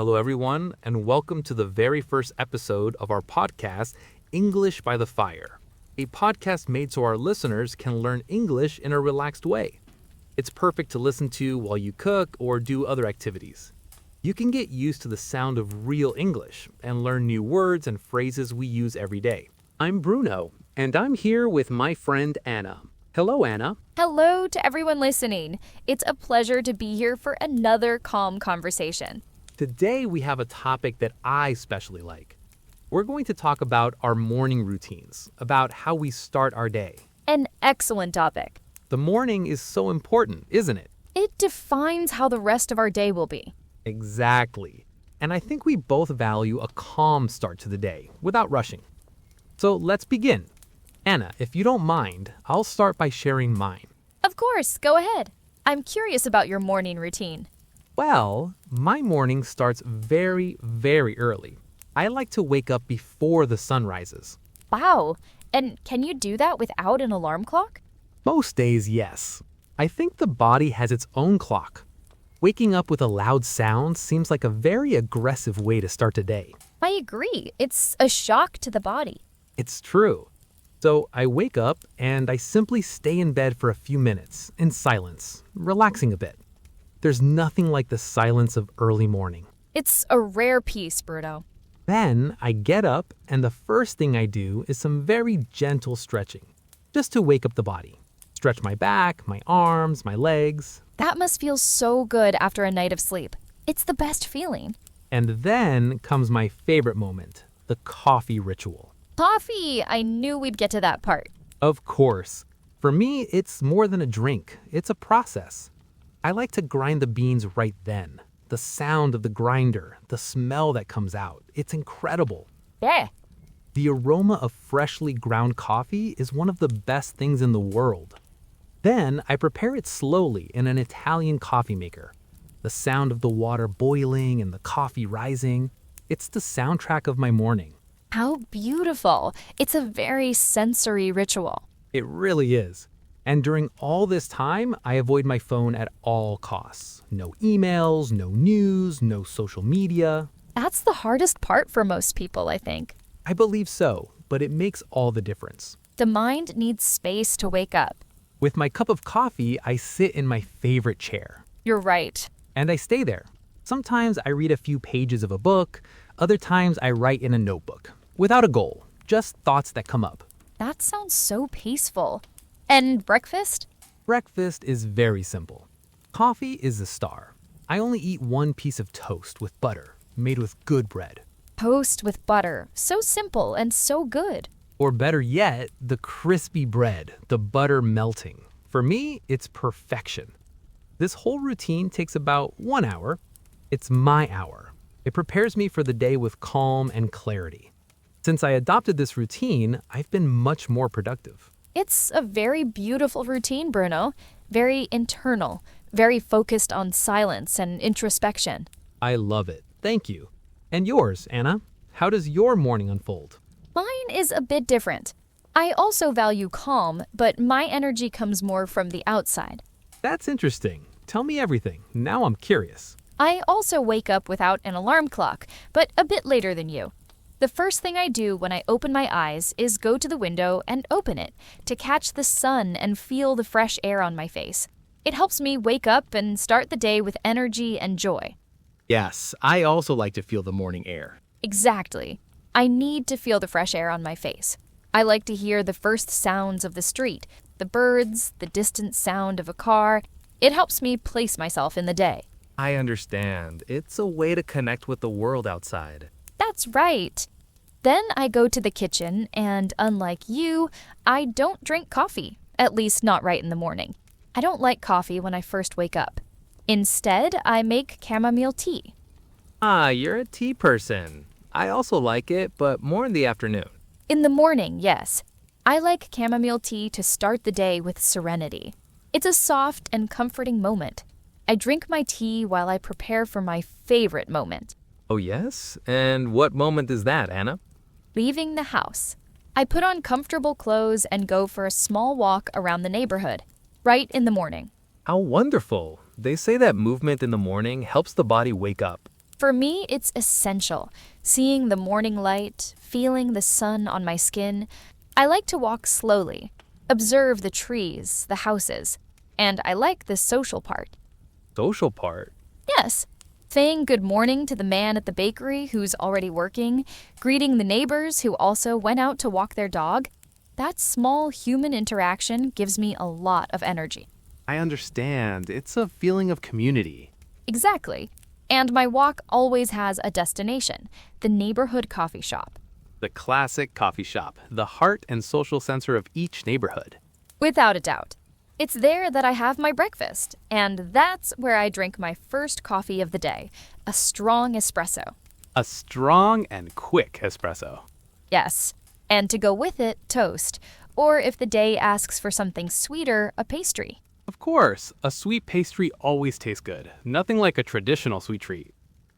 Hello, everyone, and welcome to the very first episode of our podcast, English by the Fire, a podcast made so our listeners can learn English in a relaxed way. It's perfect to listen to while you cook or do other activities. You can get used to the sound of real English and learn new words and phrases we use every day. I'm Bruno, and I'm here with my friend Anna. Hello, Anna. Hello to everyone listening. It's a pleasure to be here for another calm conversation. Today, we have a topic that I especially like. We're going to talk about our morning routines, about how we start our day. An excellent topic. The morning is so important, isn't it? It defines how the rest of our day will be. Exactly. And I think we both value a calm start to the day, without rushing. So let's begin. Anna, if you don't mind, I'll start by sharing mine. Of course, go ahead. I'm curious about your morning routine. Well, my morning starts very, very early. I like to wake up before the sun rises. Wow. And can you do that without an alarm clock? Most days, yes. I think the body has its own clock. Waking up with a loud sound seems like a very aggressive way to start the day. I agree. It's a shock to the body. It's true. So I wake up and I simply stay in bed for a few minutes in silence, relaxing a bit. There's nothing like the silence of early morning. It's a rare piece, Bruno. Then I get up and the first thing I do is some very gentle stretching, just to wake up the body. Stretch my back, my arms, my legs. That must feel so good after a night of sleep. It's the best feeling. And then comes my favorite moment, the coffee ritual. Coffee! I knew we'd get to that part. Of course. For me, it's more than a drink. It's a process. I like to grind the beans right then. The sound of the grinder, the smell that comes out, it's incredible. Yeah. The aroma of freshly ground coffee is one of the best things in the world. Then I prepare it slowly in an Italian coffee maker. The sound of the water boiling and the coffee rising, it's the soundtrack of my morning. How beautiful. It's a very sensory ritual. It really is. And during all this time, I avoid my phone at all costs. No emails, no news, no social media. That's the hardest part for most people, I think. I believe so, but it makes all the difference. The mind needs space to wake up. With my cup of coffee, I sit in my favorite chair. You're right. And I stay there. Sometimes I read a few pages of a book. Other times I write in a notebook. Without a goal, just thoughts that come up. That sounds so peaceful. And breakfast? Breakfast is very simple. Coffee is the star. I only eat one piece of toast with butter, made with good bread. Toast with butter. So simple and so good. Or better yet, the crispy bread, the butter melting. For me, it's perfection. This whole routine takes about 1 hour. It's my hour. It prepares me for the day with calm and clarity. Since I adopted this routine, I've been much more productive. It's a very beautiful routine, Bruno. Very internal. Very focused on silence and introspection. I love it. Thank you. And yours, Anna? How does your morning unfold? Mine is a bit different. I also value calm, but my energy comes more from the outside. That's interesting. Tell me everything. Now I'm curious. I also wake up without an alarm clock, but a bit later than you. The first thing I do when I open my eyes is go to the window and open it to catch the sun and feel the fresh air on my face. It helps me wake up and start the day with energy and joy. Yes, I also like to feel the morning air. Exactly. I need to feel the fresh air on my face. I like to hear the first sounds of the street, the birds, the distant sound of a car. It helps me place myself in the day. I understand. It's a way to connect with the world outside. That's right. Then I go to the kitchen, and unlike you, I don't drink coffee, at least not right in the morning. I don't like coffee when I first wake up. Instead, I make chamomile tea. Ah, you're a tea person. I also like it, but more in the afternoon. In the morning, yes. I like chamomile tea to start the day with serenity. It's a soft and comforting moment. I drink my tea while I prepare for my favorite moment. Oh, yes? And what moment is that, Anna? Leaving the house. I put on comfortable clothes and go for a small walk around the neighborhood, right in the morning. How wonderful. They say that movement in the morning helps the body wake up. For me, it's essential. Seeing the morning light, feeling the sun on my skin. I like to walk slowly, observe the trees, the houses, and I like the social part. Social part? Yes, saying good morning to the man at the bakery who's already working, greeting the neighbors who also went out to walk their dog. That small human interaction gives me a lot of energy. I understand. It's a feeling of community. Exactly. And my walk always has a destination, the neighborhood coffee shop. The classic coffee shop, the heart and social center of each neighborhood. Without a doubt. It's there that I have my breakfast, and that's where I drink my first coffee of the day, a strong espresso. A strong and quick espresso. Yes, and to go with it, toast, or if the day asks for something sweeter, a pastry. Of course, a sweet pastry always tastes good. Nothing like a traditional sweet treat.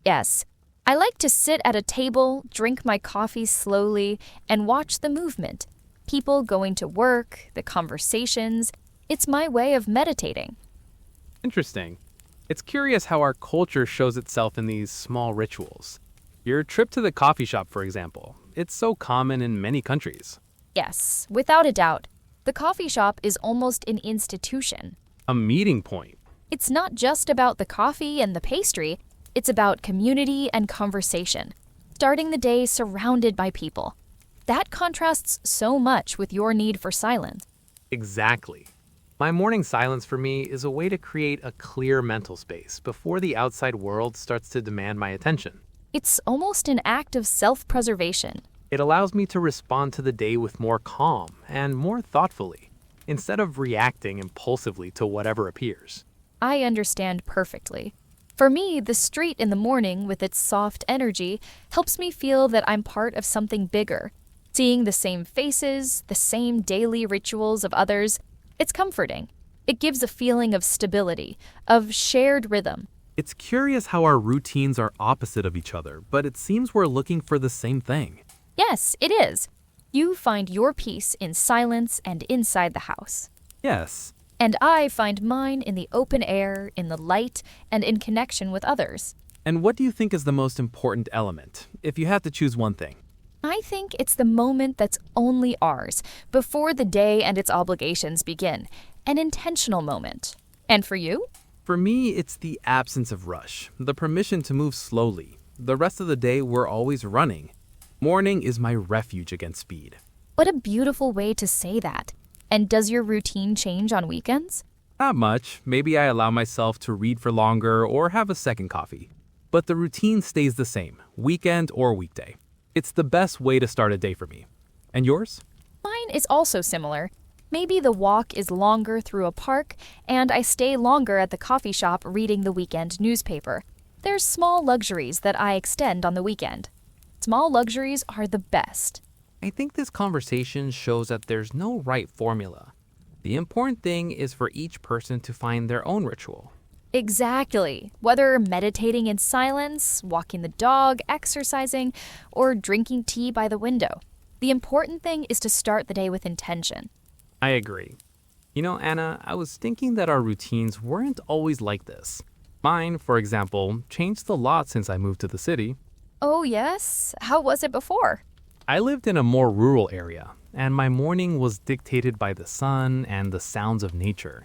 Yes, I like to sit at a table, drink my coffee slowly, and watch the movement. People going to work, the conversations. It's my way of meditating. Interesting. It's curious how our culture shows itself in these small rituals. Your trip to the coffee shop, for example. It's so common in many countries. Yes, without a doubt. The coffee shop is almost an institution. A meeting point. It's not just about the coffee and the pastry, it's about community and conversation. Starting the day surrounded by people. That contrasts so much with your need for silence. Exactly. My morning silence for me is a way to create a clear mental space before the outside world starts to demand my attention. It's almost an act of self-preservation. It allows me to respond to the day with more calm and more thoughtfully, instead of reacting impulsively to whatever appears. I understand perfectly. For me, the street in the morning with its soft energy helps me feel that I'm part of something bigger. Seeing the same faces, the same daily rituals of others, it's comforting. It gives a feeling of stability, of shared rhythm. It's curious how our routines are opposite of each other, but it seems we're looking for the same thing. Yes, it is. You find your peace in silence and inside the house. Yes. And I find mine in the open air, in the light, and in connection with others. And what do you think is the most important element, if you had to choose one thing? I think it's the moment that's only ours, before the day and its obligations begin. An intentional moment. And for you? For me, it's the absence of rush, the permission to move slowly. The rest of the day, we're always running. Morning is my refuge against speed. What a beautiful way to say that. And does your routine change on weekends? Not much. Maybe I allow myself to read for longer or have a second coffee. But the routine stays the same, weekend or weekday. It's the best way to start a day for me. And yours? Mine is also similar. Maybe the walk is longer through a park, and I stay longer at the coffee shop reading the weekend newspaper. There's small luxuries that I extend on the weekend. Small luxuries are the best. I think this conversation shows that there's no right formula. The important thing is for each person to find their own ritual. Exactly. Whether meditating in silence, walking the dog, exercising, or drinking tea by the window. The important thing is to start the day with intention. I agree. You know, Anna, I was thinking that our routines weren't always like this. Mine, for example, changed a lot since I moved to the city. Oh, yes? How was it before? I lived in a more rural area, and my morning was dictated by the sun and the sounds of nature.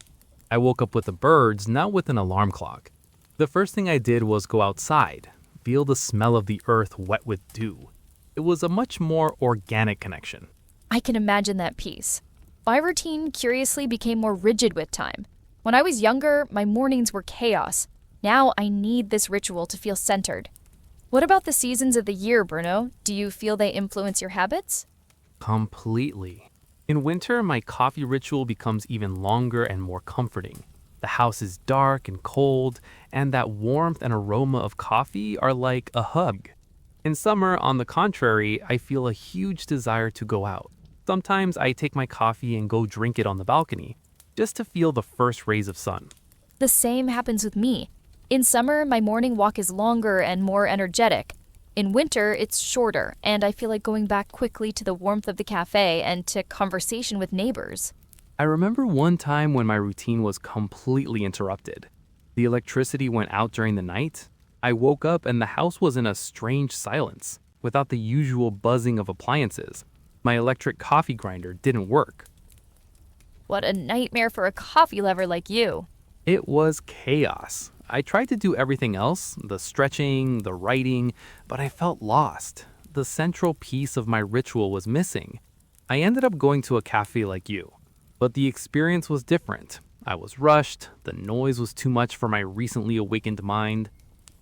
I woke up with the birds, not with an alarm clock. The first thing I did was go outside, feel the smell of the earth wet with dew. It was a much more organic connection. I can imagine that peace. My routine curiously became more rigid with time. When I was younger, my mornings were chaos. Now I need this ritual to feel centered. What about the seasons of the year, Bruno? Do you feel they influence your habits? Completely. In winter, my coffee ritual becomes even longer and more comforting. The house is dark and cold, and that warmth and aroma of coffee are like a hug. In summer, on the contrary, I feel a huge desire to go out. Sometimes I take my coffee and go drink it on the balcony, just to feel the first rays of sun. The same happens with me. In summer, my morning walk is longer and more energetic. In winter, it's shorter, and I feel like going back quickly to the warmth of the cafe and to conversation with neighbors. I remember one time when my routine was completely interrupted. The electricity went out during the night. I woke up and the house was in a strange silence, without the usual buzzing of appliances. My electric coffee grinder didn't work. What a nightmare for a coffee lover like you. It was chaos. I tried to do everything else, the stretching, the writing, but I felt lost. The central piece of my ritual was missing. I ended up going to a cafe like you, but the experience was different. I was rushed, the noise was too much for my recently awakened mind.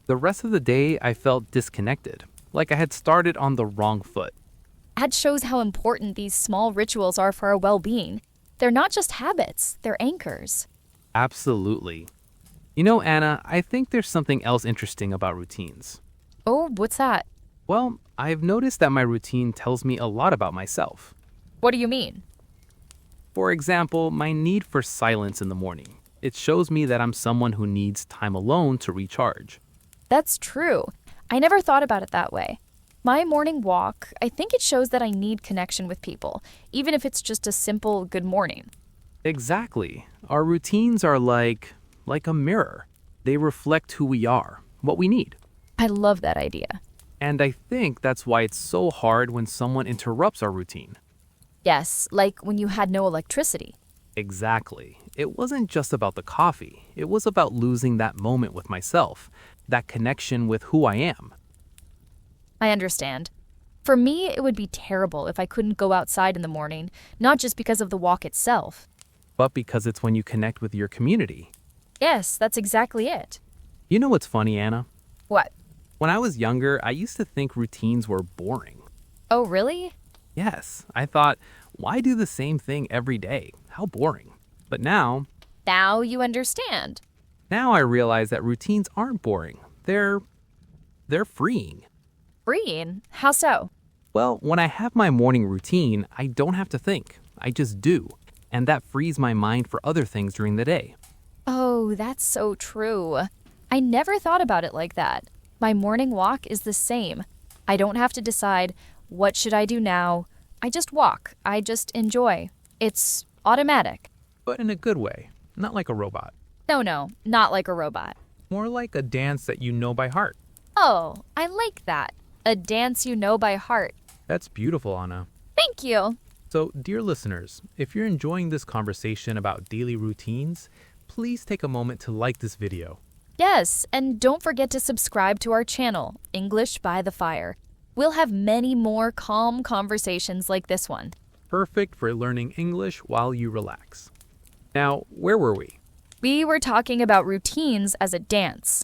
The rest of the day, I felt disconnected, like I had started on the wrong foot. That shows how important these small rituals are for our well-being. They're not just habits, they're anchors. Absolutely. You know, Anna, I think there's something else interesting about routines. Oh, what's that? Well, I've noticed that my routine tells me a lot about myself. What do you mean? For example, my need for silence in the morning. It shows me that I'm someone who needs time alone to recharge. That's true. I never thought about it that way. My morning walk, I think it shows that I need connection with people, even if it's just a simple good morning. Exactly. Our routines are like a mirror. They reflect who we are, what we need. I love that idea. And I think that's why it's so hard when someone interrupts our routine. Yes, like when you had no electricity. Exactly. It wasn't just about the coffee. It was about losing that moment with myself, that connection with who I am. I understand. For me, it would be terrible if I couldn't go outside in the morning, not just because of the walk itself. But because it's when you connect with your community. Yes, that's exactly it. You know what's funny, Anna? What? When I was younger, I used to think routines were boring. Oh, really? Yes, I thought, why do the same thing every day? How boring. But now Now you understand. I realize that routines aren't boring. They're freeing. Freeing? How so? Well, when I have my morning routine, I don't have to think. I just do. And that frees my mind for other things during the day. Oh, that's so true. I never thought about it like that. My morning walk is the same. I don't have to decide, what should I do now? I just walk. I just enjoy. It's automatic. But in a good way, not like a robot. No, not like a robot. More like a dance that you know by heart. Oh, I like that. A dance you know by heart. That's beautiful, Anna. Thank you. So, dear listeners, if you're enjoying this conversation about daily routines, please take a moment to like this video. Yes, and don't forget to subscribe to our channel, English by the Fire. We'll have many more calm conversations like this one. Perfect for learning English while you relax. Now, where were we? We were talking about routines as a dance.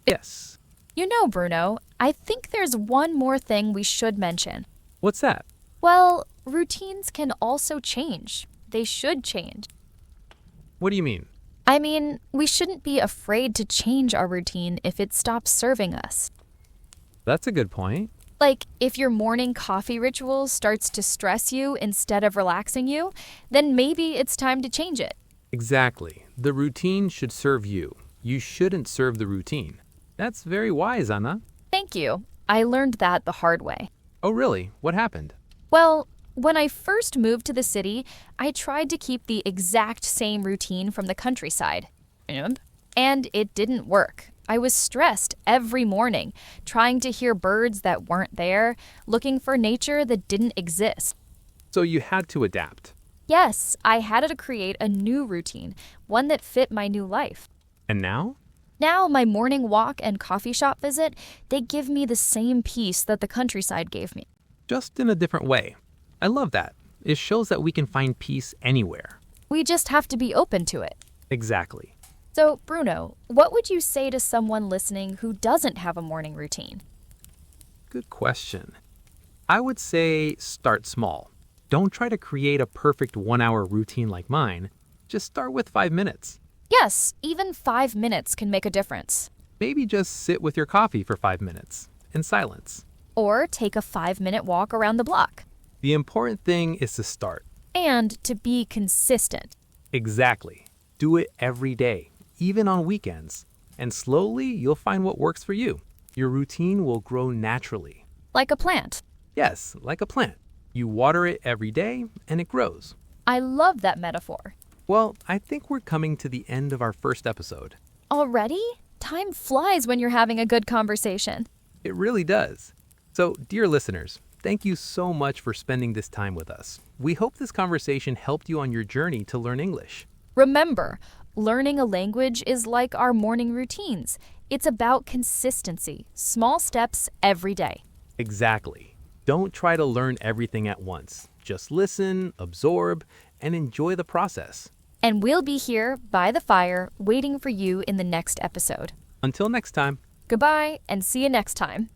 Yes. You know, Bruno, I think there's one more thing we should mention. What's that? Well, routines can also change. They should change. What do you mean? I mean, we shouldn't be afraid to change our routine if it stops serving us. That's a good point. Like, if your morning coffee ritual starts to stress you instead of relaxing you, then maybe it's time to change it. Exactly. The routine should serve you. You shouldn't serve the routine. That's very wise, Anna. Thank you. I learned that the hard way. Oh, really? What happened? Well, when I first moved to the city, I tried to keep the exact same routine from the countryside. And it didn't work. I was stressed every morning, trying to hear birds that weren't there, looking for nature that didn't exist. So you had to adapt. Yes, I had to create a new routine, one that fit my new life. And now? Now, my morning walk and coffee shop visit, they give me the same peace that the countryside gave me. Just in a different way. I love that. It shows that we can find peace anywhere. We just have to be open to it. Exactly. So, Bruno, what would you say to someone listening who doesn't have a morning routine? Good question. I would say start small. Don't try to create a perfect 1-hour routine like mine. Just start with 5 minutes. Yes, even 5 minutes can make a difference. Maybe just sit with your coffee for 5 minutes in silence. Or take a 5-minute walk around the block. The important thing is to start. And to be consistent. Exactly. Do it every day, even on weekends. And slowly, you'll find what works for you. Your routine will grow naturally. Like a plant. Yes, like a plant. You water it every day, and it grows. I love that metaphor. Well, I think we're coming to the end of our first episode. Already? Time flies when you're having a good conversation. It really does. So, dear listeners, thank you so much for spending this time with us. We hope this conversation helped you on your journey to learn English. Remember, learning a language is like our morning routines. It's about consistency, small steps every day. Exactly. Don't try to learn everything at once. Just listen, absorb, and enjoy the process. And we'll be here by the fire waiting for you in the next episode. Until next time. Goodbye and see you next time.